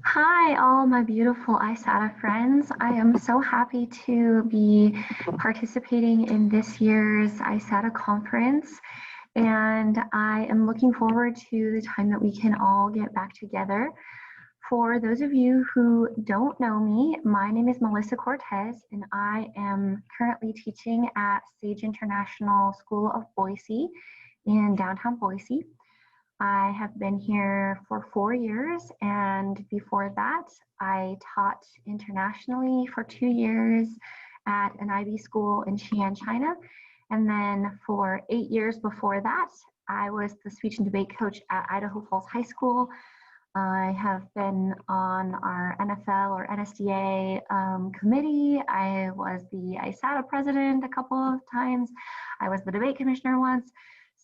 Hi, all my beautiful ISATA friends. I am so happy to be participating in this year's ISATA conference, and I am looking forward to the time that we can all get back together. For those of you who don't know me, my name is Melissa Cortes, and I am currently teaching at Sage International School of Boise in downtown Boise. I have been here for 4 years, and before that, I taught internationally for 2 years at an IB school in Xi'an, China. And then for 8 years before that, I was the speech and debate coach at Idaho Falls High School. I have been on our NFL or NSDA committee. I was the ISATA president a couple of times. I was the debate commissioner once.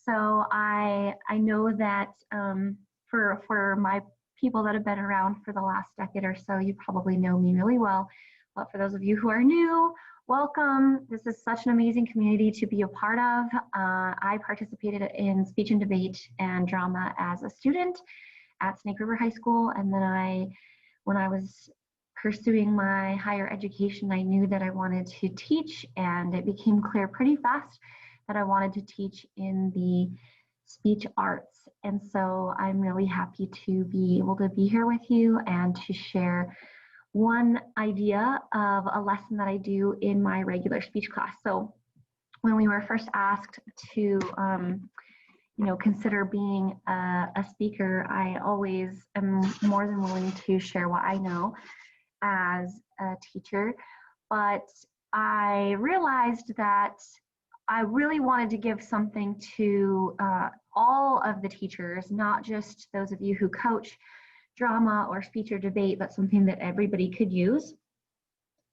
So I know that for my people that have been around for the last decade or so, you probably know me really well. But for those of you who are new, welcome. This is such an amazing community to be a part of. I participated in speech and debate and drama as a student at Snake River High School. And then when I was pursuing my higher education, I knew that I wanted to teach, and it became clear pretty fast that I wanted to teach in the speech arts. And so I'm really happy to be able to be here with you and to share one idea of a lesson that I do in my regular speech class. So when we were first asked to consider being a speaker, I always am more than willing to share what I know as a teacher. But I realized that I really wanted to give something to all of the teachers, not just those of you who coach drama or speech or debate, but something that everybody could use.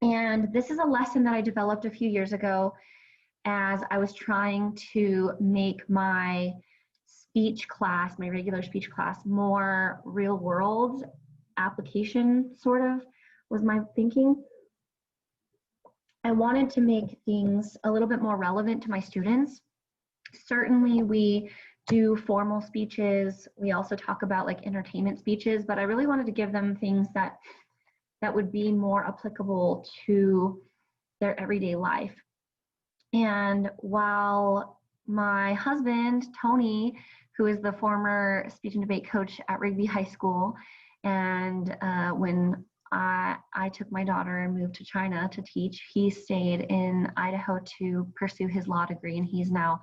And this is a lesson that I developed a few years ago as I was trying to make my speech class, my regular speech class, more real world application, sort of, was my thinking. I wanted to make things a little bit more relevant to my students. Certainly we do formal speeches. We also talk about like entertainment speeches, but I really wanted to give them things that would be more applicable to their everyday life. And while my husband, Tony, who is the former speech and debate coach at Rigby High School, and when I took my daughter and moved to China to teach, he stayed in Idaho to pursue his law degree, and he's now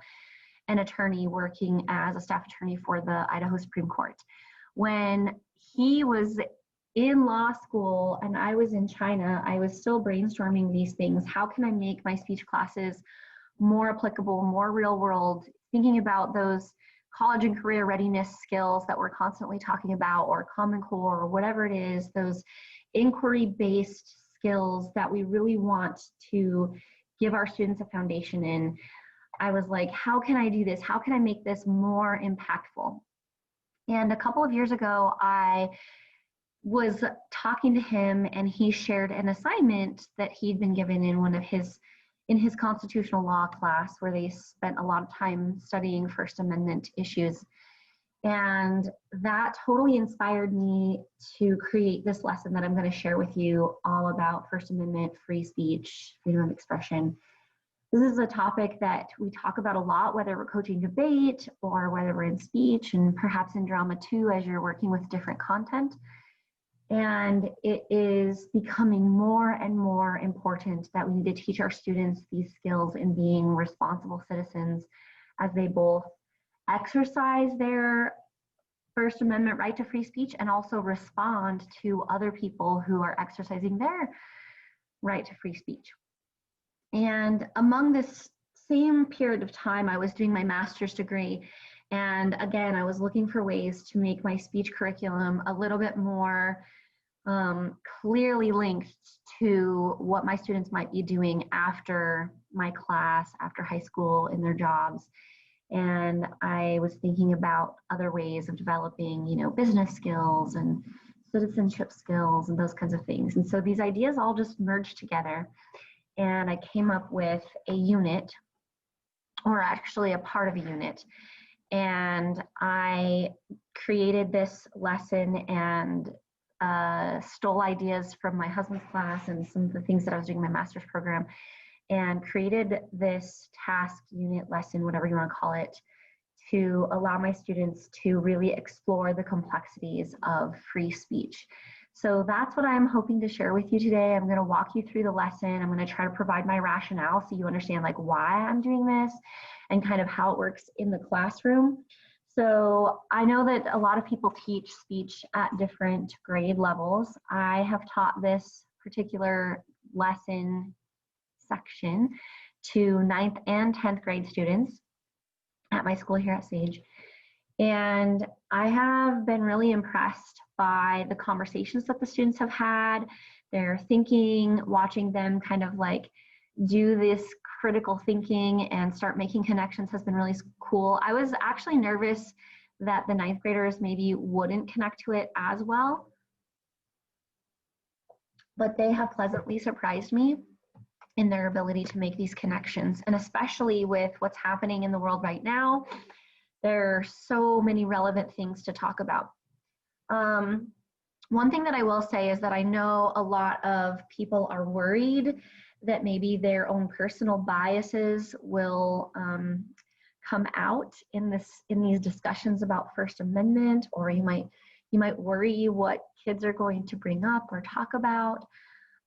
an attorney working as a staff attorney for the Idaho Supreme Court. When he was in law school and I was in China, I was still brainstorming these things. How can I make my speech classes more applicable, more real world, thinking about those college and career readiness skills that we're constantly talking about, or Common Core, or whatever it is, those inquiry-based skills that we really want to give our students a foundation in. I was like, how can I do this? How can I make this more impactful? And a couple of years ago, I was talking to him, and he shared an assignment that he'd been given in his constitutional law class, where they spent a lot of time studying First Amendment issues. And that totally inspired me to create this lesson that I'm going to share with you, all about First Amendment, free speech, freedom of expression. This is a topic that we talk about a lot, whether we're coaching debate or whether we're in speech, and perhaps in drama too, as you're working with different content. And it is becoming more and more important that we need to teach our students these skills in being responsible citizens, as they both exercise their First Amendment right to free speech and also respond to other people who are exercising their right to free speech. And among this same period of time, I was doing my master's degree. And again, I was looking for ways to make my speech curriculum a little bit more clearly linked to what my students might be doing after my class, after high school, in their jobs. And I was thinking about other ways of developing, business skills and citizenship skills and those kinds of things. And so these ideas all just merged together. And I came up with a unit, or actually a part of a unit. And I created this lesson and stole ideas from my husband's class and some of the things that I was doing in my master's program, and created this task, unit, lesson, whatever you want to call it, to allow my students to really explore the complexities of free speech. So that's what I'm hoping to share with you today. I'm going to walk you through the lesson. I'm going to try to provide my rationale so you understand like why I'm doing this and kind of how it works in the classroom. So I know that a lot of people teach speech at different grade levels. I have taught this particular lesson section to 9th and 10th grade students at my school here at Sage. And I have been really impressed by the conversations that the students have had, their thinking, watching them kind of like do this critical thinking and start making connections has been really cool. I was actually nervous that the 9th graders maybe wouldn't connect to it as well, but they have pleasantly surprised me in their ability to make these connections. And especially with what's happening in the world right now, there are so many relevant things to talk about. One thing that I will say is that I know a lot of people are worried that maybe their own personal biases will come out in these discussions about First Amendment, or you might worry what kids are going to bring up or talk about.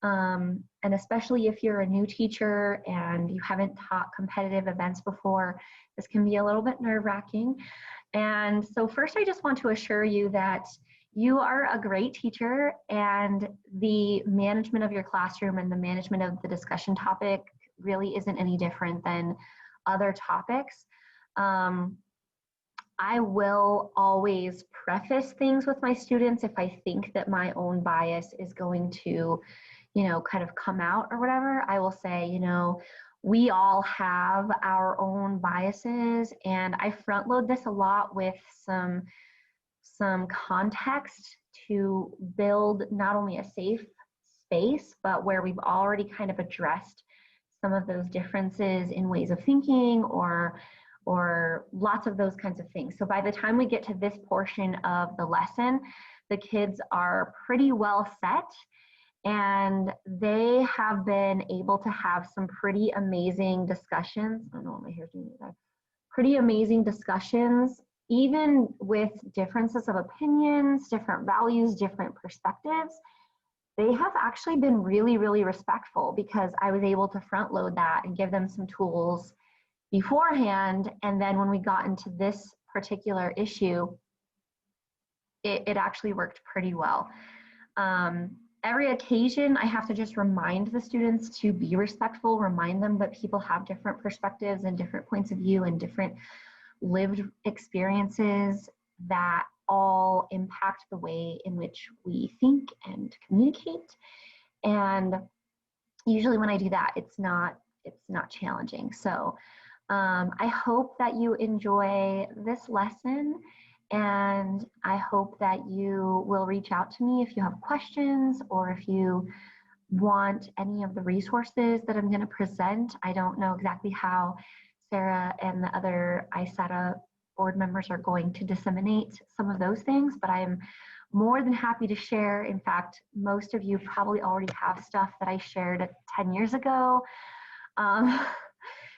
And especially if you're a new teacher and you haven't taught competitive events before, this can be a little bit nerve-wracking. And so first, I just want to assure you that you are a great teacher, and the management of your classroom and the management of the discussion topic really isn't any different than other topics. I will always preface things with my students if I think that my own bias is going to, kind of come out or whatever. I will say, we all have our own biases, and I front load this a lot with some context to build not only a safe space, but where we've already kind of addressed some of those differences in ways of thinking or lots of those kinds of things. So by the time we get to this portion of the lesson, the kids are pretty well set, and they have been able to have some pretty amazing discussions. I don't know what my hair's doing there. Pretty amazing discussions, even with differences of opinions, different values, different perspectives. They have actually been really, really respectful because I was able to front load that and give them some tools beforehand. And then when we got into this particular issue, it actually worked pretty well. Every occasion, I have to just remind the students to be respectful, remind them that people have different perspectives and different points of view and different lived experiences that all impact the way in which we think and communicate. And usually when I do that, it's not challenging. So I hope that you enjoy this lesson, and I hope that you will reach out to me if you have questions or if you want any of the resources that I'm going to present. I don't know exactly how Sarah and the other ISATA board members are going to disseminate some of those things, but I'm more than happy to share. In fact, most of you probably already have stuff that I shared 10 years ago.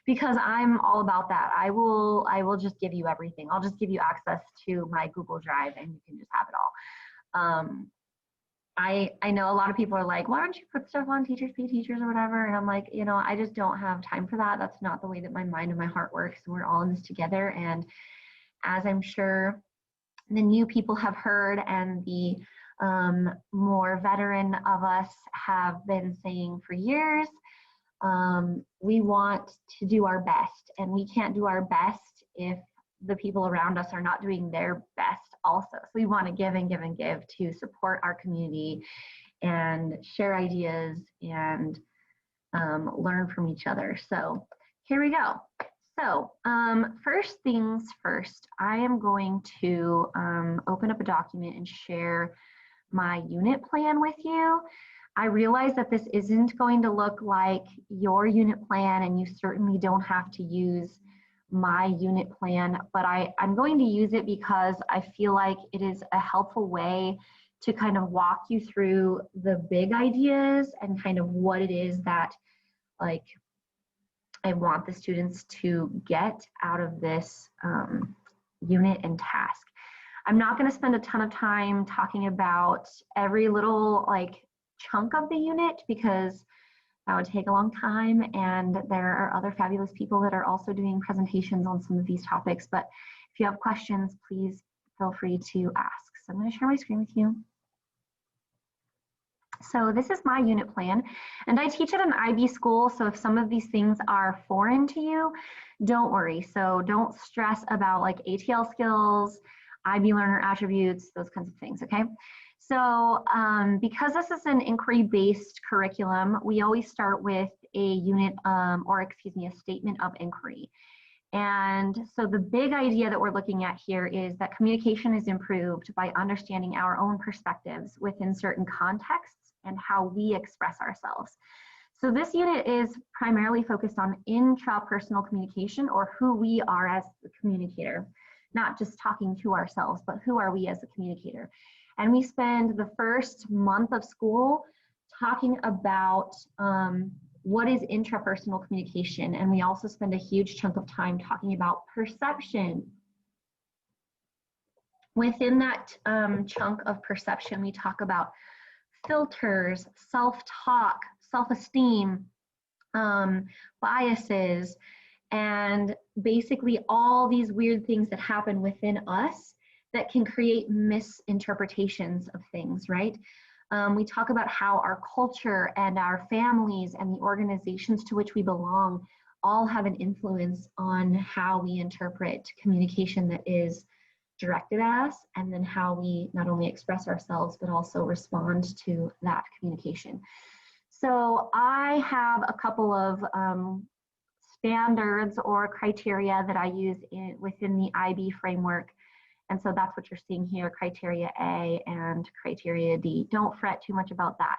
Because I'm all about that. I will just give you everything. I'll just give you access to my Google Drive and you can just have it all. I know a lot of people are like, why don't you put stuff on Teachers Pay Teachers or whatever? And I'm like, I just don't have time for that. That's not the way that my mind and my heart works. We're all in this together. And as I'm sure the new people have heard and the more veteran of us have been saying for years, we want to do our best, and we can't do our best if the people around us are not doing their best also. So we want to give and give and give to support our community and share ideas and learn from each other. So here we go. So first things first, I am going to open up a document and share my unit plan with you. I realize that this isn't going to look like your unit plan, and you certainly don't have to use my unit plan, but I'm going to use it because I feel like it is a helpful way to kind of walk you through the big ideas and kind of what it is that like I want the students to get out of this unit and task. I'm not going to spend a ton of time talking about every little like chunk of the unit because that would take a long time, and there are other fabulous people that are also doing presentations on some of these topics. But if you have questions, please feel free to ask. So I'm going to share my screen with you. So this is my unit plan, and I teach at an IB school, so if some of these things are foreign to you, don't worry. So don't stress about like ATL skills, IB learner attributes, those kinds of things, okay? So because this is an inquiry-based curriculum, we always start with a unit, a statement of inquiry. And so the big idea that we're looking at here is that communication is improved by understanding our own perspectives within certain contexts and how we express ourselves. So this unit is primarily focused on intrapersonal communication, or who we are as the communicator, not just talking to ourselves, but who are we as a communicator. And we spend the first month of school talking about what is intrapersonal communication. And we also spend a huge chunk of time talking about perception. Within that chunk of perception, we talk about filters, self-talk, self-esteem, biases, and basically all these weird things that happen within us that can create misinterpretations of things, right? We talk about how our culture and our families and the organizations to which we belong all have an influence on how we interpret communication that is directed at us, and then how we not only express ourselves, but also respond to that communication. So I have a couple of standards or criteria that I use within the IB framework. And so that's what you're seeing here, criteria A and criteria D. Don't fret too much about that.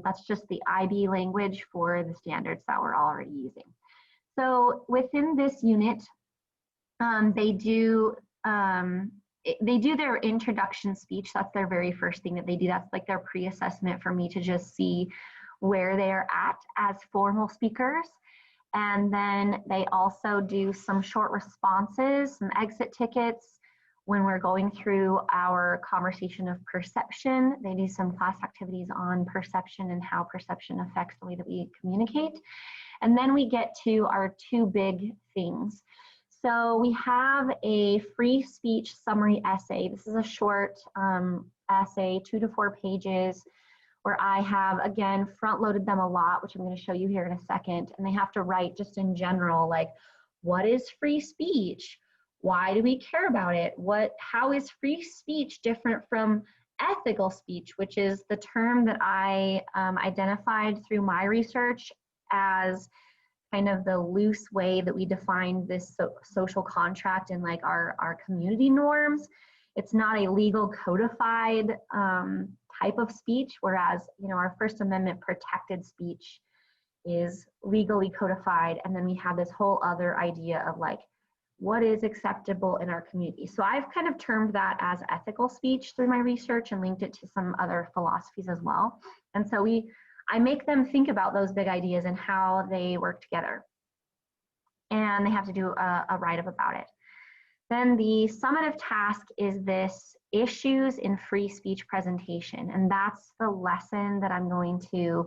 That's just the IB language for the standards that we're already using. So within this unit, they do their introduction speech. That's their very first thing that they do. That's like their pre-assessment for me to just see where they're at as formal speakers. And then they also do some short responses, some exit tickets, when we're going through our conversation of perception. They do some class activities on perception and how perception affects the way that we communicate. And then we get to our two big things. So we have a free speech summary essay. This is a short essay, 2 to 4 pages, where I have, again, front-loaded them a lot, which I'm going to show you here in a second. And they have to write just in general, like, what is free speech? Why do we care about it? How is free speech different from ethical speech, which is the term that I identified through my research as kind of the loose way that we define this social contract and like our community norms. It's not a legal codified type of speech, whereas, you know, our First Amendment protected speech is legally codified. And then we have this whole other idea of like, what is acceptable in our community. So I've kind of termed that as ethical speech through my research and linked it to some other philosophies as well. And so I make them think about those big ideas and how they work together. And they have to do a write-up about it. Then the summative task is this issues in free speech presentation. And that's the lesson that I'm going to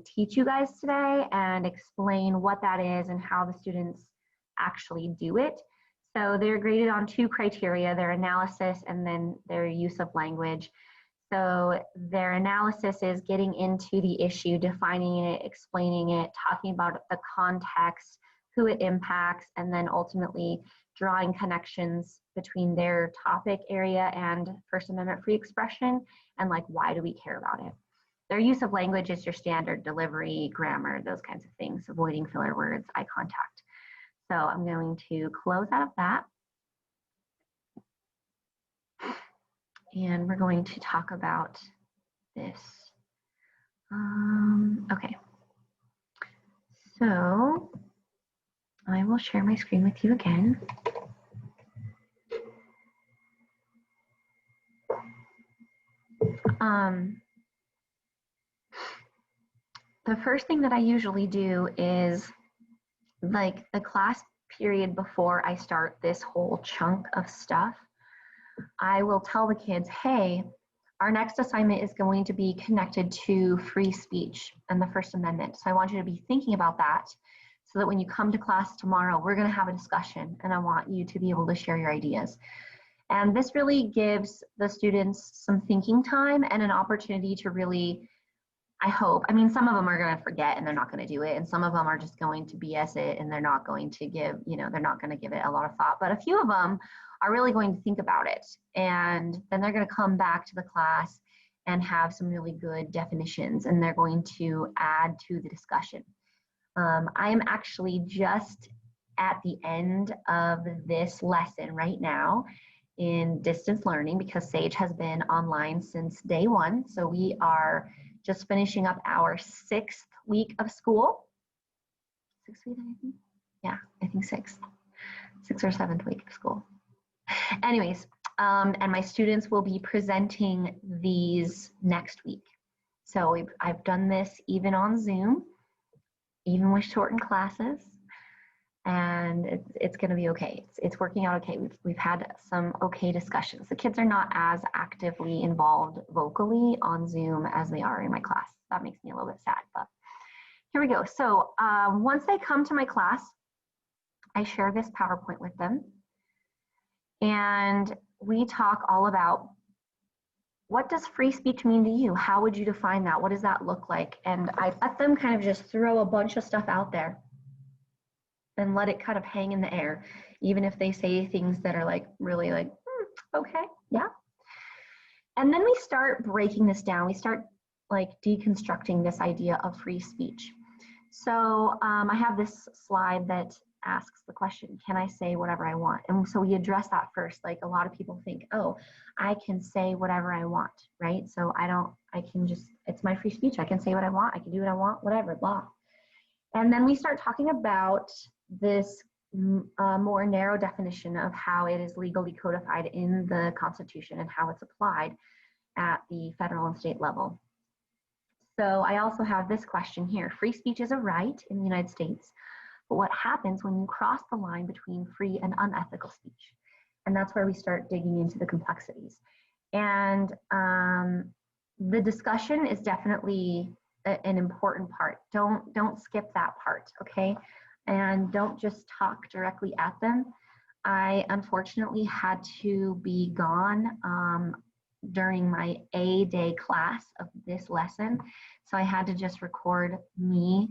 teach you guys today and explain what that is and how the students actually do it. So they're graded on 2 criteria, their analysis and then their use of language. So their analysis is getting into the issue, defining it, explaining it, talking about the context, who it impacts, and then ultimately drawing connections between their topic area and First Amendment free expression, and like, why do we care about it? Their use of language is your standard delivery, grammar, those kinds of things, avoiding filler words, eye contact. So I'm going to close out of that. And we're going to talk about this. Okay. So I will share my screen with you again. The first thing that I usually do is, like, the class period before I start this whole chunk of stuff, I will tell the kids, hey, our next assignment is going to be connected to free speech and the First Amendment. So I want you to be thinking about that so that when you come to class tomorrow, we're going to have a discussion, and I want you to be able to share your ideas. And this really gives the students some thinking time and an opportunity to really, I hope, I mean, some of them are going to forget and they're not going to do it. And some of them are just going to BS it and they're not going to give, they're not going to give it a lot of thought. But a few of them are really going to think about it. And then they're going to come back to the class and have some really good definitions, and they're going to add to the discussion. I am actually just at the end of this lesson right now in distance learning, because Sage has been online since day one. So we are just finishing up our 6th week of school. 6th week, I think? Yeah, I think 6th. 6th or 7th week of school. Anyways, and my students will be presenting these next week. So I've done this even on Zoom, even with shortened classes, and it's going to be okay. It's working out okay. We've had some okay discussions. The kids are not as actively involved vocally on Zoom as they are in my class. That makes me a little bit sad, but here we go. So once they come to my class, I share this PowerPoint with them, and we talk all about, what does free speech mean to you? How would you define that? What does that look like? And I let them kind of just throw a bunch of stuff out there and let it kind of hang in the air, even if they say things that are like really like, okay, yeah. And then we start breaking this down. We start like deconstructing this idea of free speech. So I have this slide that asks the question, can I say whatever I want? And so we address that first. Like, a lot of people think, oh, I can say whatever I want, right? So it's my free speech. I can say what I want. I can do what I want, whatever, blah. And then we start talking about this more narrow definition of how it is legally codified in the Constitution and how it's applied at the federal and state level. So I also have this question here. Free speech is a right in the United States, but what happens when you cross the line between free and unethical speech? And that's where we start digging into the complexities. And the discussion is definitely an important part. Don't skip that part, okay? And don't just talk directly at them. I unfortunately had to be gone during my A-day class of this lesson. So I had to just record me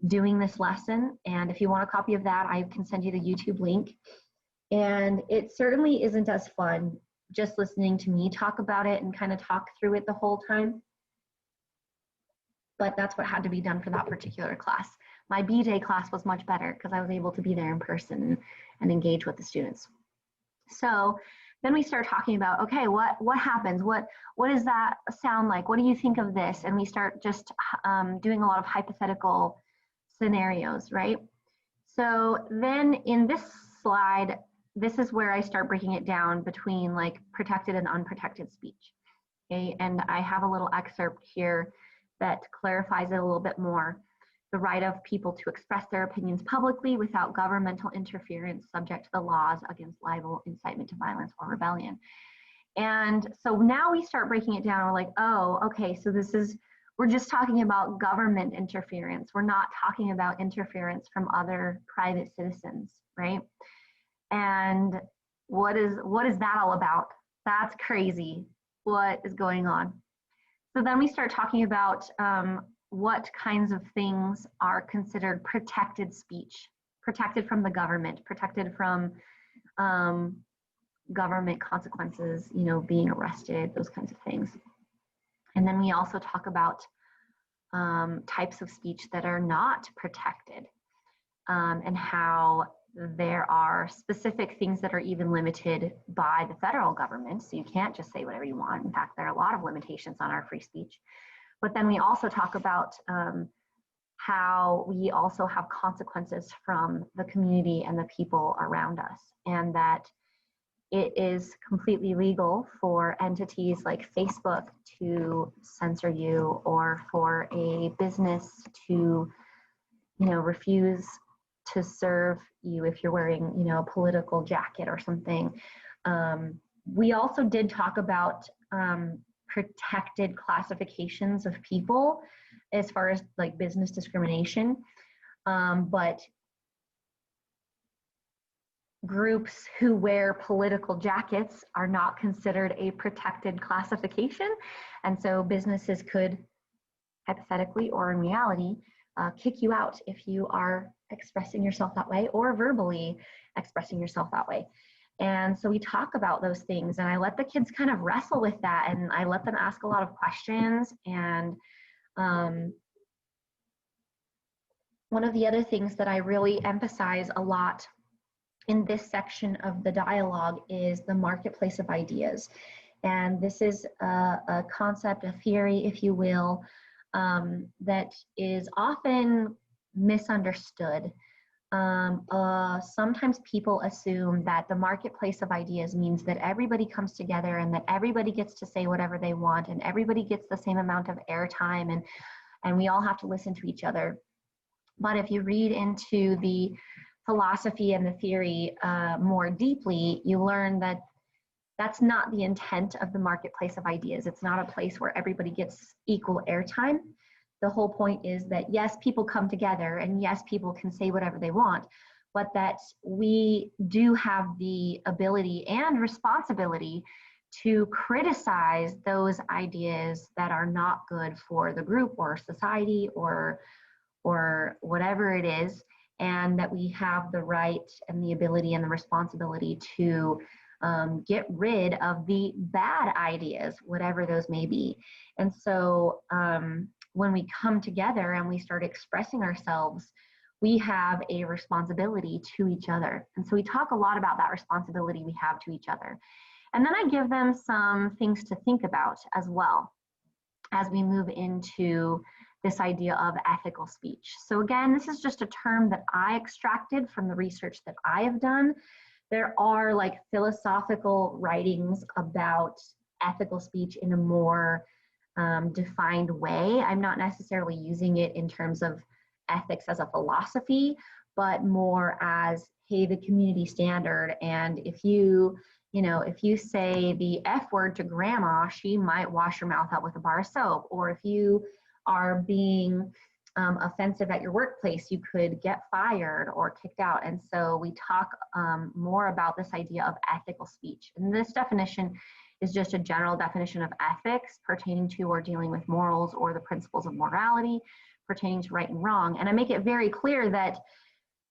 doing this lesson. And if you want a copy of that, I can send you the YouTube link. And it certainly isn't as fun just listening to me talk about it and kind of talk through it the whole time. But that's what had to be done for that particular class. My B-Day class was much better because I was able to be there in person and engage with the students. So then we start talking about, okay, what happens? What does that sound like? What do you think of this? And we start just doing a lot of hypothetical scenarios, right? So then in this slide, this is where I start breaking it down between like protected and unprotected speech. Okay, and I have a little excerpt here that clarifies it a little bit more. The right of people to express their opinions publicly without governmental interference, subject to the laws against libel, incitement to violence, or rebellion. And so now we start breaking it down. We're like, oh, okay, so we're just talking about government interference. We're not talking about interference from other private citizens, right? And what is that all about? That's crazy. what is going on. So then we start talking about what kinds of things are considered protected speech, protected from the government, protected from government consequences, you know, being arrested, those kinds of things. And then we also talk about types of speech that are not protected, and how there are specific things that are even limited by the federal government. So you can't just say whatever you want. In fact, there are a lot of limitations on our free speech. But then we also talk about how we also have consequences from the community and the people around us, and that it is completely legal for entities like Facebook to censor you, or for a business to, you know, refuse to serve you if you're wearing, you know, a political jacket or something. We also did talk about protected classifications of people as far as like business discrimination, but groups who wear political jackets are not considered a protected classification. And so businesses could hypothetically or in reality kick you out if you are expressing yourself that way, or verbally expressing yourself that way. And so we talk about those things, and I let the kids kind of wrestle with that, and I let them ask a lot of questions. And one of the other things that I really emphasize a lot in this section of the dialogue is the marketplace of ideas. And this is a concept, a theory, if you will, that is often misunderstood. Sometimes people assume that the marketplace of ideas means that everybody comes together and that everybody gets to say whatever they want and everybody gets the same amount of airtime, and we all have to listen to each other. But if you read into the philosophy and the theory more deeply, you learn that that's not the intent of the marketplace of ideas. It's not a place where everybody gets equal airtime. The whole point is that yes, people come together, and yes, people can say whatever they want, but that we do have the ability and responsibility to criticize those ideas that are not good for the group or society or whatever it is, and that we have the right and the ability and the responsibility to get rid of the bad ideas, whatever those may be. And so when we come together and we start expressing ourselves, we have a responsibility to each other. And so we talk a lot about that responsibility we have to each other. And then I give them some things to think about as well as we move into this idea of ethical speech. So again, this is just a term that I extracted from the research that I have done. There are like philosophical writings about ethical speech in a more defined way. I'm not necessarily using it in terms of ethics as a philosophy, but more as, hey, the community standard. And if you say the F word to grandma, she might wash your mouth out with a bar of soap. Or if you are being offensive at your workplace, you could get fired or kicked out. And so we talk more about this idea of ethical speech. And this definition is just a general definition of ethics pertaining to or dealing with morals or the principles of morality pertaining to right and wrong. And I make it very clear that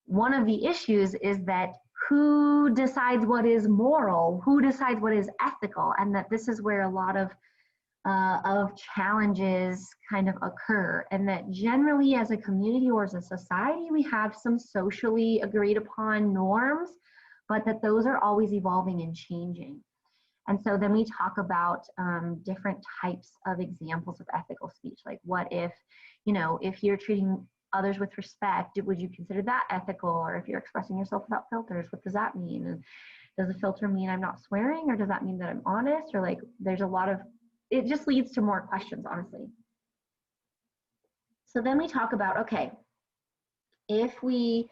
one of the issues is that who decides what is moral, who decides what is ethical, and that this is where a lot of challenges kind of occur, and that generally as a community or as a society, we have some socially agreed upon norms, but that those are always evolving and changing. And so then we talk about different types of examples of ethical speech, like what if, if you're treating others with respect, would you consider that ethical? Or if you're expressing yourself without filters, what does that mean? And does a filter mean I'm not swearing, or does that mean that I'm honest? Or like there's a lot of, it just leads to more questions, honestly. So then we talk about, okay, if we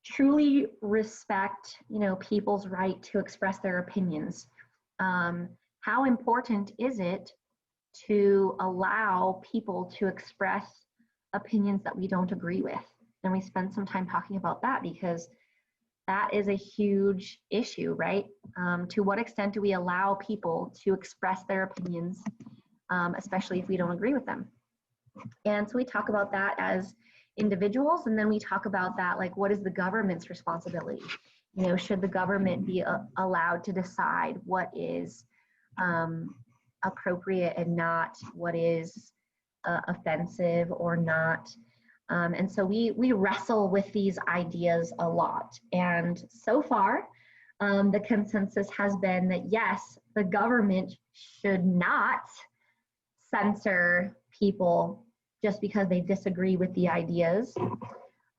truly respect, people's right to express their opinions, how important is it to allow people to express opinions that we don't agree with? And we spend some time talking about that, because that is a huge issue, right? To what extent do we allow people to express their opinions, especially if we don't agree with them? And so we talk about that as individuals, and then we talk about that, like, what is the government's responsibility? You know, should the government be allowed to decide what is appropriate and not, what is offensive or not? And so we wrestle with these ideas a lot. And so far, the consensus has been that yes, the government should not censor people just because they disagree with the ideas,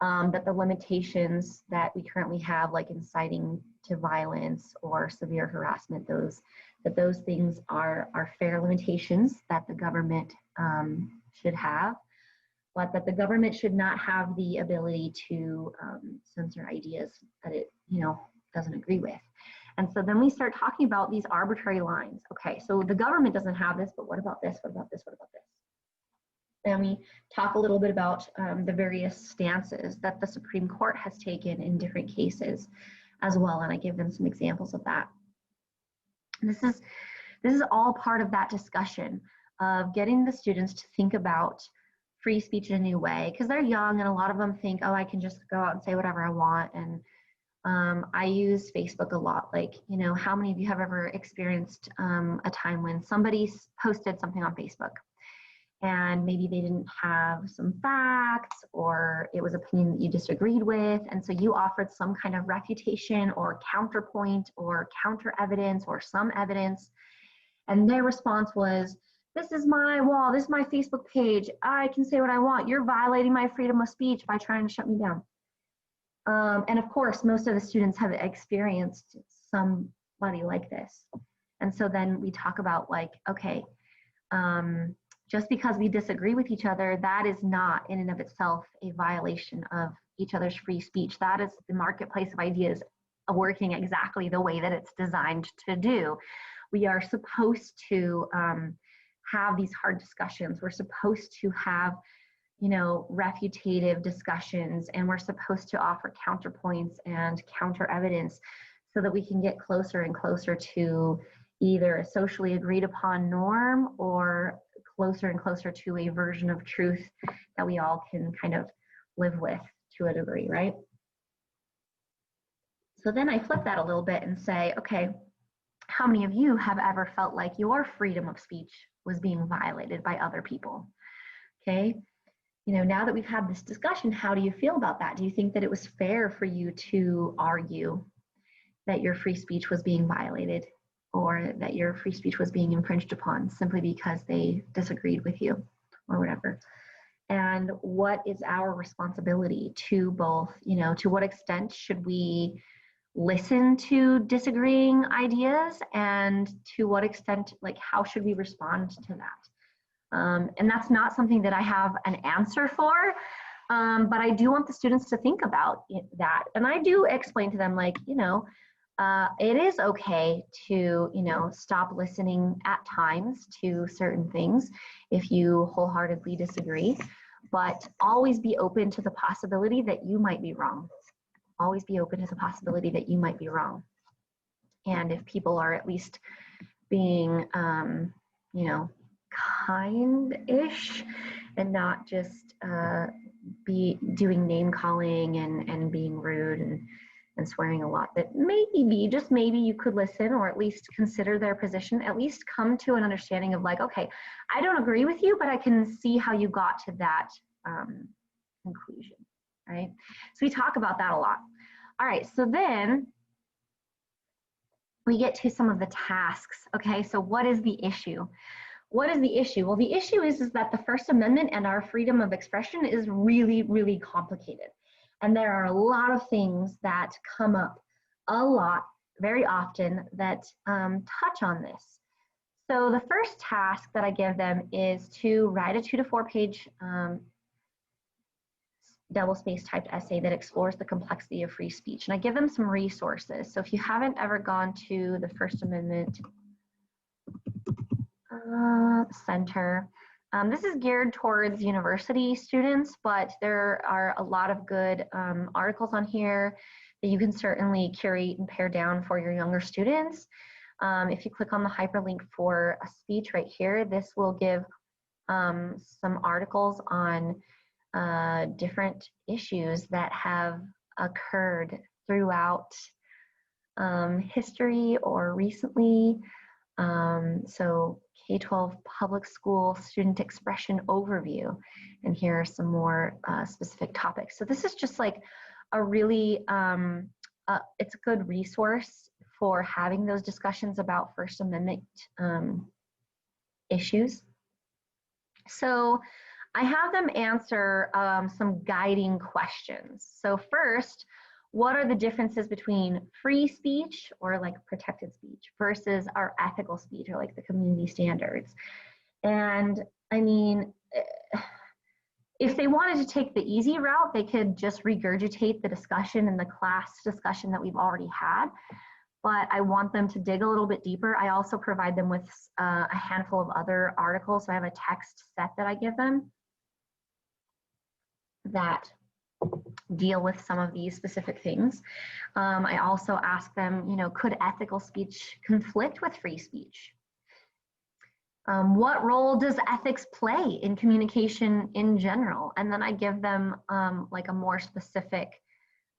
that the limitations that we currently have, like inciting to violence or severe harassment, those things are fair limitations that the government should have, but that the government should not have the ability to censor ideas that it, doesn't agree with. And so then we start talking about these arbitrary lines. Okay, so the government doesn't have this, but what about this? What about this? What about this? And we talk a little bit about the various stances that the Supreme Court has taken in different cases as well, and I give them some examples of that. This is all part of that discussion of getting the students to think about free speech in a new way, because they're young and a lot of them think, oh, I can just go out and say whatever I want. And I use Facebook a lot. Like, how many of you have ever experienced a time when somebody posted something on Facebook and maybe they didn't have some facts, or it was an opinion that you disagreed with, and so you offered some kind of refutation or counterpoint or counter evidence or some evidence, and their response was, this is my wall, this is my Facebook page, I can say what I want, you're violating my freedom of speech by trying to shut me down. And of course, most of the students have experienced somebody like this. And so then we talk about, like, okay, just because we disagree with each other, that is not in and of itself a violation of each other's free speech. That is the marketplace of ideas working exactly the way that it's designed to do. We are supposed to have these hard discussions. We're supposed to have refutative discussions, and we're supposed to offer counterpoints and counter evidence so that we can get closer and closer to either a socially agreed upon norm or closer and closer to a version of truth that we all can kind of live with to a degree, right? So then I flip that a little bit and say, okay, how many of you have ever felt like your freedom of speech was being violated by other people? Okay. Now that we've had this discussion, how do you feel about that? Do you think that it was fair for you to argue that your free speech was being violated, or that your free speech was being infringed upon simply because they disagreed with you or whatever? And what is our responsibility to both, to what extent should we listen to disagreeing ideas, and to what extent, like, how should we respond to that? And that's not something that I have an answer for, but I do want the students to think about that. And I do explain to them, like, it is okay to, stop listening at times to certain things if you wholeheartedly disagree, but always be open to the possibility that you might be wrong. Always be open to the possibility that you might be wrong. And if people are at least being, kind-ish and not just be doing name calling and being rude and swearing a lot, that maybe, just maybe, you could listen, or at least consider their position, at least come to an understanding of, like, okay, I don't agree with you, but I can see how you got to that conclusion, right? So we talk about that a lot. All right, so then we get to some of the tasks. Okay, so what is the issue? What is the issue? Well, the issue is that the First Amendment and our freedom of expression is really, really complicated. And there are a lot of things that come up a lot, very often, that touch on this. So the first task that I give them is to write a 2 to 4 page double-spaced typed essay that explores the complexity of free speech. And I give them some resources. So if you haven't ever gone to the First Amendment Center, This is geared towards university students, but there are a lot of good articles on here that you can certainly curate and pare down for your younger students. If you click on the hyperlink for a speech right here, this will give some articles on different issues that have occurred throughout history or recently. So K-12 public school student expression overview, and here are some more specific topics. So this is just like a really, it's a good resource for having those discussions about First Amendment issues. So I have them answer some guiding questions. So first, what are the differences between free speech or like protected speech versus our ethical speech or like the community standards? And I mean, if they wanted to take the easy route, they could just regurgitate the discussion in the class discussion that we've already had. But I want them to dig a little bit deeper. I also provide them with a handful of other articles. So I have a text set that I give them that deal with some of these specific things. I also ask them, you know, could ethical speech conflict with free speech? What role does ethics play in communication in general? And then I give them like a more specific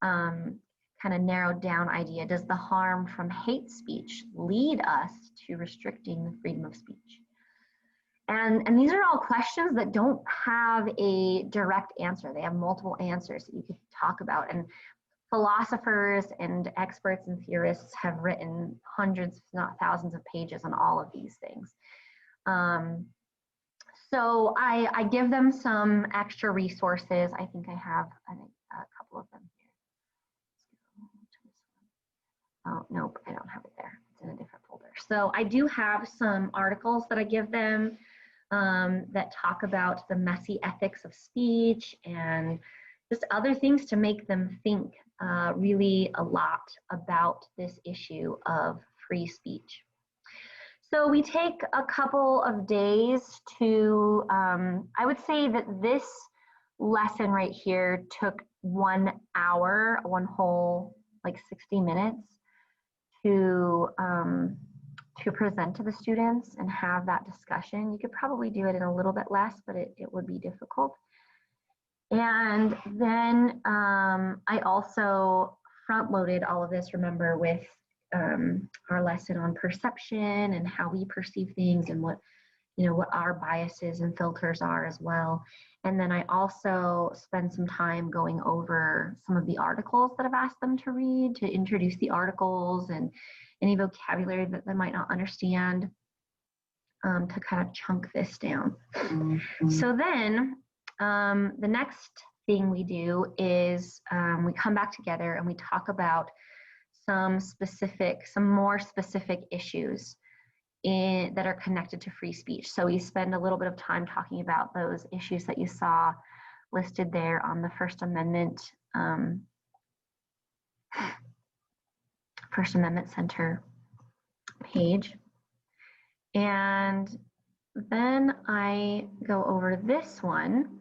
kind of narrowed down idea. Does the harm from hate speech lead us to restricting the freedom of speech? And these are all questions that don't have a direct answer. They have multiple answers that you could talk about. And philosophers and experts and theorists have written hundreds, if not thousands of pages on all of these things. So I give them some extra resources. I think I have a couple of them here. Oh, nope, I don't have it there. It's in a different folder. So I do have some articles that I give them that talk about the messy ethics of speech and just other things to make them think really a lot about this issue of free speech. So we take a couple of days to, I would say that this lesson right here took 1 hour, one whole like 60 minutes to present to the students and have that discussion. You could probably do it in a little bit less, but it would be difficult. And then I also front-loaded all of this, remember, with our lesson on perception and how we perceive things and what, you know, what our biases and filters are as well. And then I also spend some time going over some of the articles that I've asked them to read, to introduce the articles and any vocabulary that they might not understand, to kind of chunk this down. Mm-hmm. So then the next thing we do is we come back together and we talk about some more specific issues that are connected to free speech. So we spend a little bit of time talking about those issues that you saw listed there on the First Amendment Center page. And then I go over this one.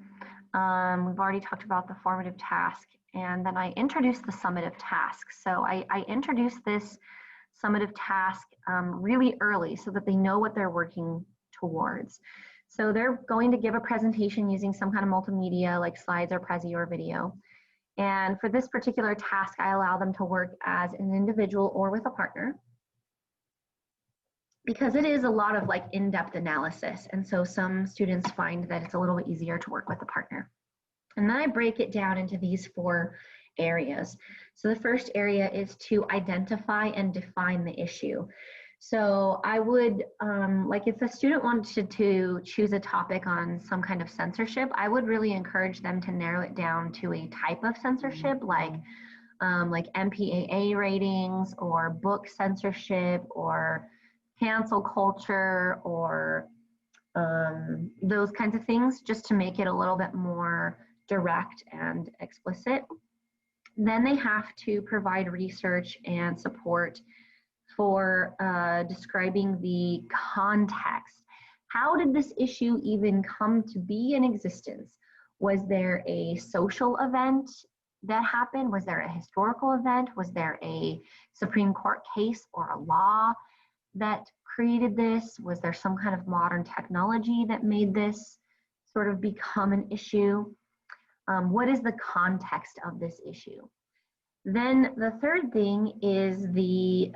We've already talked about the formative task, and then I introduce the summative task. So I introduce this summative task really early so that they know what they're working towards. So they're going to give a presentation using some kind of multimedia like slides or Prezi or video. And for this particular task, I allow them to work as an individual or with a partner, because it is a lot of like in-depth analysis. And so some students find that it's a little bit easier to work with a partner. And then I break it down into these 4 areas. So the first area is to identify and define the issue. So I would, like if a student wanted to choose a topic on some kind of censorship, I would really encourage them to narrow it down to a type of censorship, like MPAA ratings or book censorship or cancel culture or those kinds of things, just to make it a little bit more direct and explicit. Then they have to provide research and support for describing the context. How did this issue even come to be in existence? Was there a social event that happened? Was there a historical event? Was there a Supreme Court case or a law that created this? Was there some kind of modern technology that made this sort of become an issue? What is the context of this issue? Then the third thing is the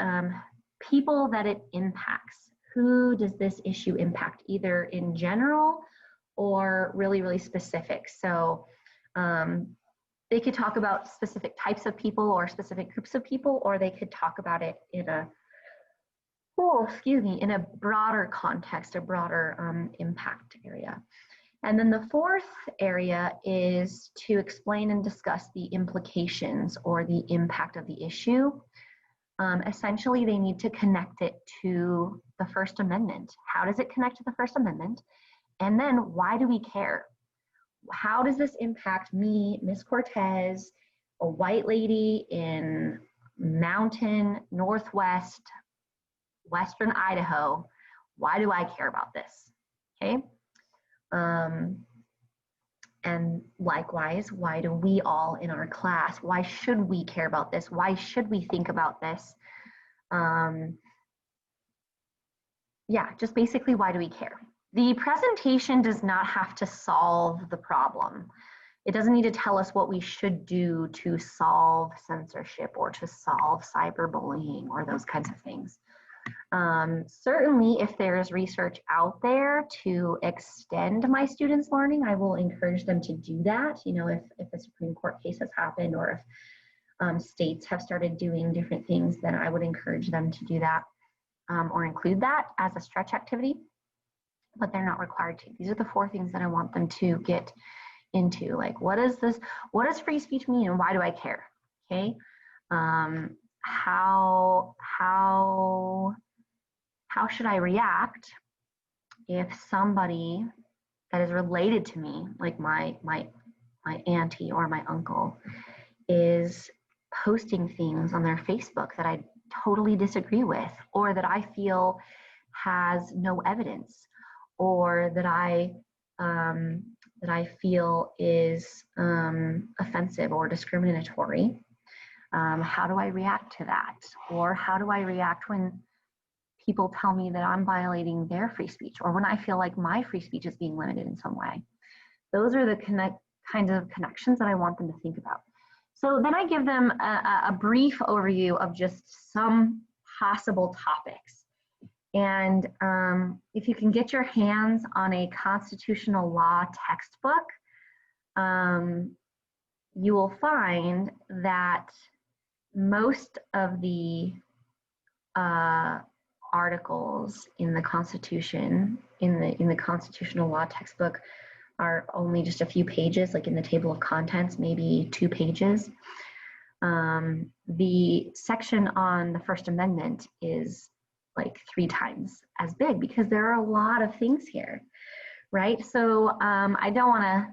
people that it impacts. Who does this issue impact, either in general or really, really specific? So they could talk about specific types of people or specific groups of people, or they could talk about it in a, in a broader context, a broader impact area. And then the fourth area is to explain and discuss the implications or the impact of the issue. Essentially, they need to connect it to the First Amendment. How does it connect to the First Amendment? And then why do we care? How does this impact me, Miss Cortez, a white lady in mountain, northwest, western Idaho? Why do I care about this? Okay. And likewise, why do we all in our class, why should we care about this? Why should we think about this? Yeah, just basically, why do we care? The presentation does not have to solve the problem. It doesn't need to tell us what we should do to solve censorship or to solve cyberbullying or those kinds of things. Certainly, if there's research out there to extend my students' learning, I will encourage them to do that. You know, if a Supreme Court case has happened or if states have started doing different things, then I would encourage them to do that or include that as a stretch activity, but they're not required to. These are the four things that I want them to get into. Like, what is this? What does free speech mean and why do I care? Okay. How should I react if somebody that is related to me, like my auntie or my uncle, is posting things on their Facebook that I totally disagree with, or that I feel has no evidence, or that I feel is offensive or discriminatory? How do I react to that? Or how do I react when people tell me that I'm violating their free speech, or when I feel like my free speech is being limited in some way? Those are the kinds of connections that I want them to think about. So then I give them a brief overview of just some possible topics. And if you can get your hands on a constitutional law textbook, you will find that most of the articles in the Constitution, in the constitutional law textbook, are only just a few pages, like in the table of contents, maybe 2 pages. The section on the First Amendment is like 3 times as big because there are a lot of things here, right? So I don't want to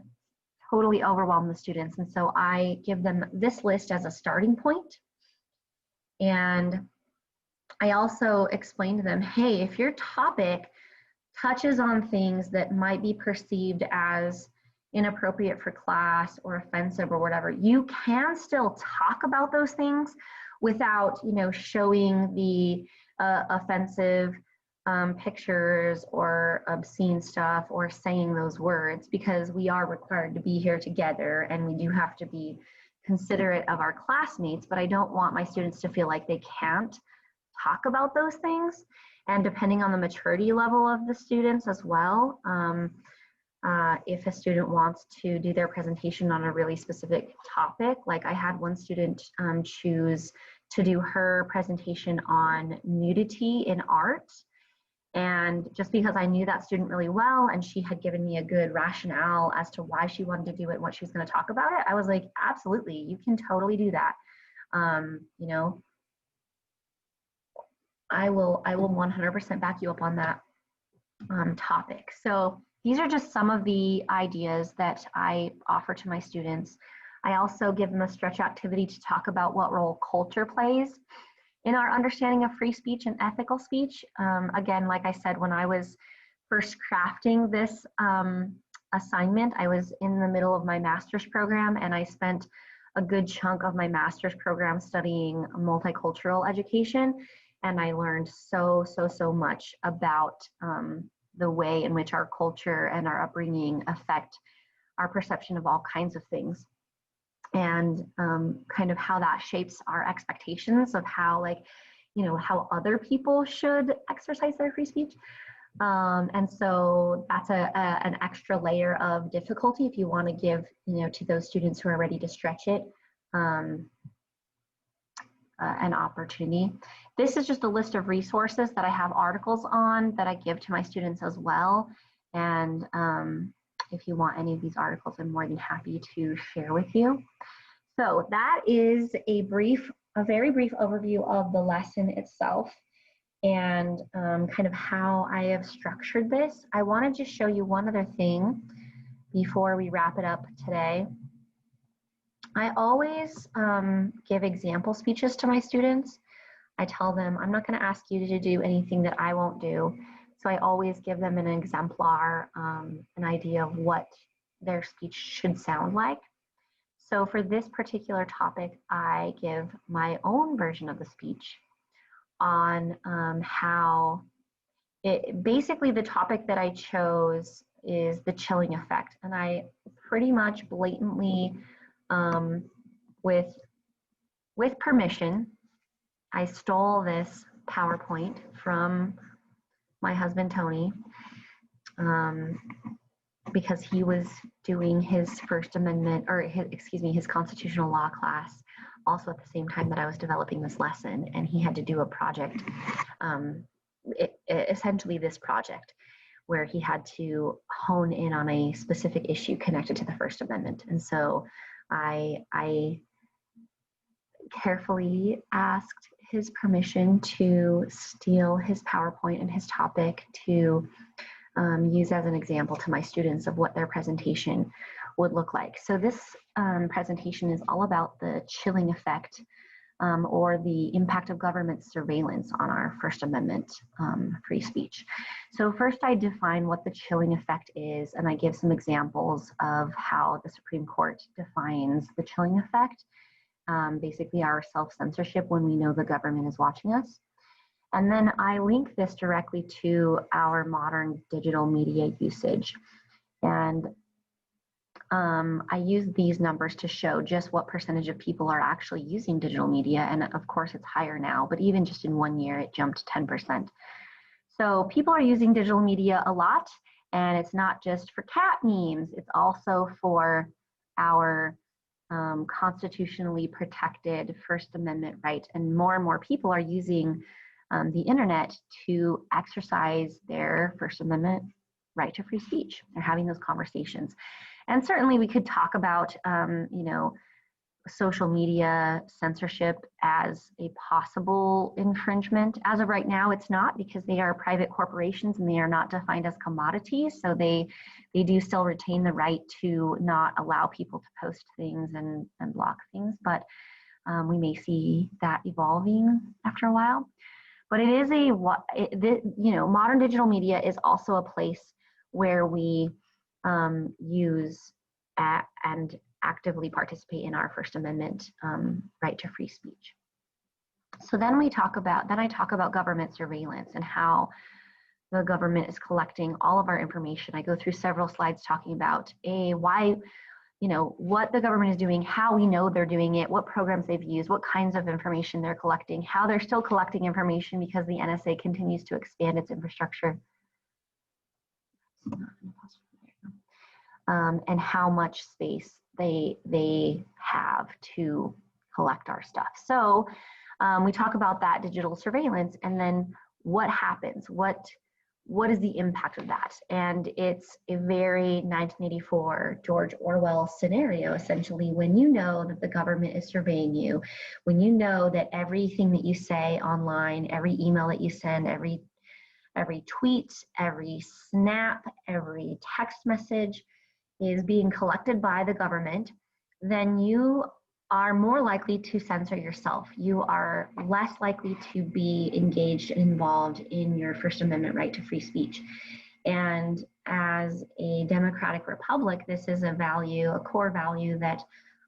totally overwhelm the students, and so I give them this list as a starting point. And I also explain to them, hey, if your topic touches on things that might be perceived as inappropriate for class or offensive or whatever, you can still talk about those things without, you know, showing the offensive pictures or obscene stuff or saying those words, because we are required to be here together and we do have to be considerate of our classmates. But I don't want my students to feel like they can't talk about those things. And depending on the maturity level of the students as well, if a student wants to do their presentation on a really specific topic, like I had one student choose to do her presentation on nudity in art. And just because I knew that student really well and she had given me a good rationale as to why she wanted to do it and what she was going to talk about it, I was like, absolutely, you can totally do that. You know, I will 100% back you up on that topic. So these are just some of the ideas that I offer to my students. I also give them a stretch activity to talk about what role culture plays in our understanding of free speech and ethical speech. Again, like I said, when I was first crafting this assignment, I was in the middle of my master's program, and I spent a good chunk of my master's program studying multicultural education. And I learned so much about the way in which our culture and our upbringing affect our perception of all kinds of things, and kind of how that shapes our expectations of how, like, you know, how other people should exercise their free speech. And so that's an extra layer of difficulty if you want to give, you know, to those students who are ready to stretch it, an opportunity. This is just a list of resources that I have articles on that I give to my students as well. And if you want any of these articles, I'm more than happy to share with you. So that is a very brief overview of the lesson itself, and kind of how I have structured this. I want to just show you one other thing before we wrap it up today. I always give example speeches to my students. I tell them, I'm not going to ask you to do anything that I won't do. So I always give them an exemplar, an idea of what their speech should sound like. So for this particular topic, I give my own version of the speech on how basically the topic that I chose is the chilling effect. And I pretty much blatantly, with permission, I stole this PowerPoint from my husband, Tony, because he was doing his First Amendment, or his constitutional law class, also at the same time that I was developing this lesson, and he had to do a project, essentially this project, where he had to hone in on a specific issue connected to the First Amendment. And so I carefully asked his permission to steal his PowerPoint and his topic to use as an example to my students of what their presentation would look like. So this presentation is all about the chilling effect, or the impact of government surveillance on our First Amendment free speech. So first I define what the chilling effect is, and I give some examples of how the Supreme Court defines the chilling effect, basically our self-censorship when we know the government is watching us. And then I link this directly to our modern digital media usage. And I use these numbers to show just what percentage of people are actually using digital media. And of course, it's higher now, but even just in 1 year, it jumped 10%. So people are using digital media a lot, and it's not just for cat memes, it's also for our constitutionally protected First Amendment right. And more people are using the internet to exercise their First Amendment right to free speech. They're having those conversations. And certainly we could talk about, you know, social media censorship as a possible infringement. As of right now, it's not, because they are private corporations and they are not defined as commodities. So they do still retain the right to not allow people to post things and block things. But we may see that evolving after a while. But it is modern digital media is also a place where we use and actively participate in our First Amendment right to free speech. So then I talk about government surveillance and how the government is collecting all of our information. I go through several slides talking about why, you know, what the government is doing, how we know they're doing it, what programs they've used, what kinds of information they're collecting, how they're still collecting information because the NSA continues to expand its infrastructure. And how much space they have to collect our stuff. So we talk about that digital surveillance, and then what happens? What is the impact of that? And it's a very 1984 George Orwell scenario, essentially, when you know that the government is surveying you, when you know that everything that you say online, every email that you send, every tweet, every snap, every text message is being collected by the government, then you are more likely to censor yourself. You are less likely to be engaged and involved in your First Amendment right to free speech. And as a democratic republic, this is a value, a core value that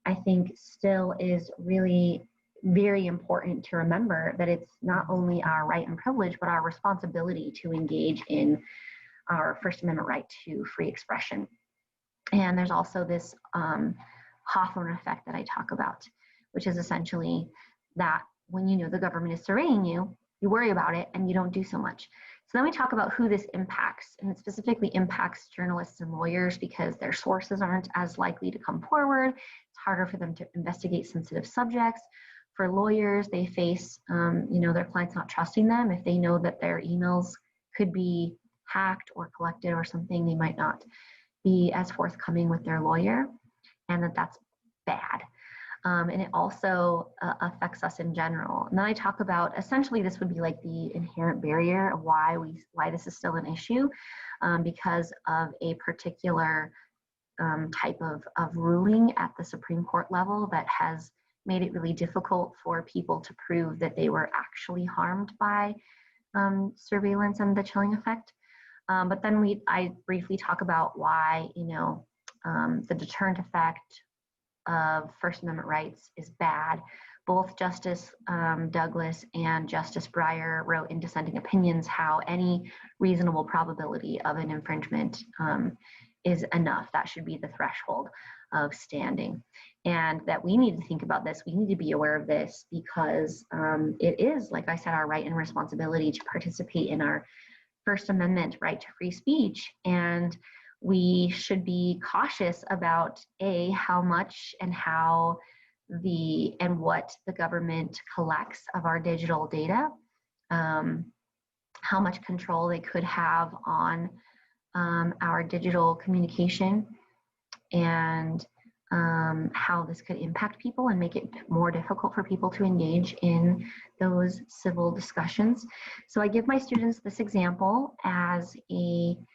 I think still is really very important to remember, that it's not only our right and privilege, but our responsibility to engage in our First Amendment right to free expression. And there's also this Hawthorne effect that I talk about, which is essentially that when you know the government is surveying you, you worry about it and you don't do so much. So then we talk about who this impacts, and it specifically impacts journalists and lawyers because their sources aren't as likely to come forward. It's harder for them to investigate sensitive subjects. For lawyers, they face, their clients not trusting them. If they know that their emails could be hacked or collected or something, they might not be as forthcoming with their lawyer, and that's bad. And it also affects us in general. And then I talk about, essentially this would be like the inherent barrier of why this is still an issue, because of a particular type of ruling at the Supreme Court level that has made it really difficult for people to prove that they were actually harmed by surveillance and the chilling effect. But then I briefly talk about why, the deterrent effect of First Amendment rights is bad. Both Justice Douglas and Justice Breyer wrote in dissenting opinions how any reasonable probability of an infringement is enough. That should be the threshold of standing. And that we need to think about this. We need to be aware of this because it is, like I said, our right and responsibility to participate in our First Amendment right to free speech. And we should be cautious about how much and what the government collects of our digital data, how much control they could have on our digital communication, and how this could impact people and make it more difficult for people to engage in those civil discussions. So I give my students this example as an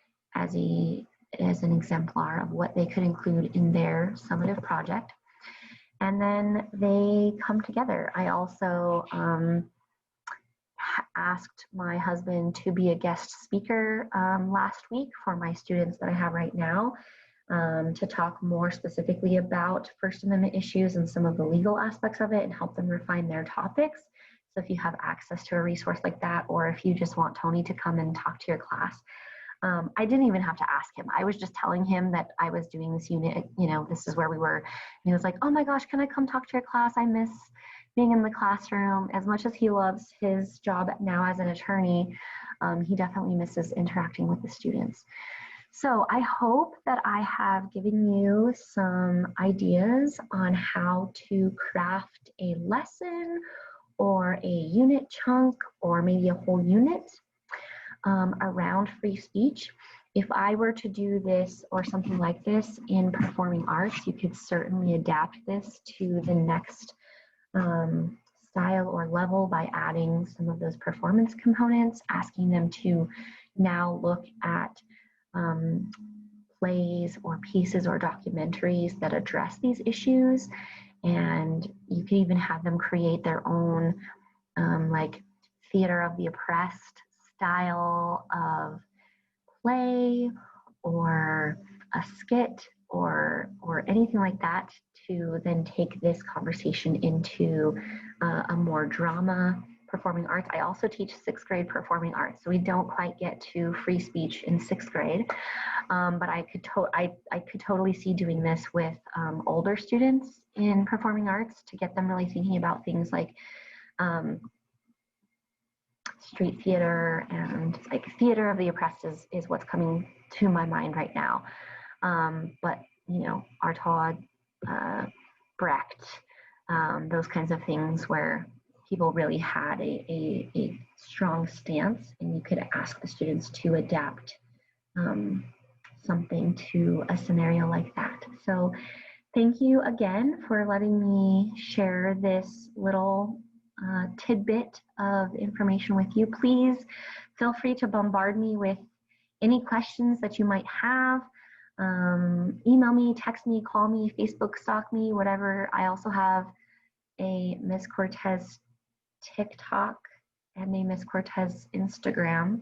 exemplar of what they could include in their summative project. And then they come together. I also asked my husband to be a guest speaker last week for my students that I have right now, to talk more specifically about First Amendment issues and some of the legal aspects of it and help them refine their topics. So if you have access to a resource like that, or if you just want Tony to come and talk to your class, I didn't even have to ask him. I was just telling him that I was doing this unit, this is where we were. And he was like, oh my gosh, can I come talk to your class? I miss being in the classroom. As much as he loves his job now as an attorney, he definitely misses interacting with the students. So I hope that I have given you some ideas on how to craft a lesson or a unit chunk or maybe a whole unit around free speech. If I were to do this or something like this in performing arts, you could certainly adapt this to the next style or level by adding some of those performance components, asking them to now look at plays or pieces or documentaries that address these issues. And you can even have them create their own like theater of the oppressed style of play or a skit or anything like that, to then take this conversation into a more drama performing arts. I also teach 6th grade performing arts, so we don't quite get to free speech in 6th grade, but I could totally see doing this with older students in performing arts to get them really thinking about things like street theater, and like theater of the oppressed is what's coming to my mind right now. But Artaud, Brecht, those kinds of things where people really had a strong stance, and you could ask the students to adapt something to a scenario like that. So thank you again for letting me share this little tidbit of information with you. Please feel free to bombard me with any questions that you might have. Email me, text me, call me, Facebook stalk me, whatever. I also have a Miss Cortes TikTok and a Miss Cortes Instagram.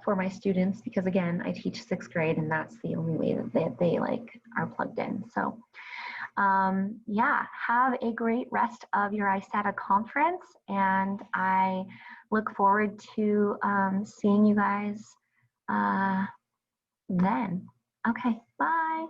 for my students, because again, I teach 6th grade and that's the only way that they like are plugged in. So yeah, have a great rest of your ISATA conference, and I look forward to seeing you guys then. Okay, bye.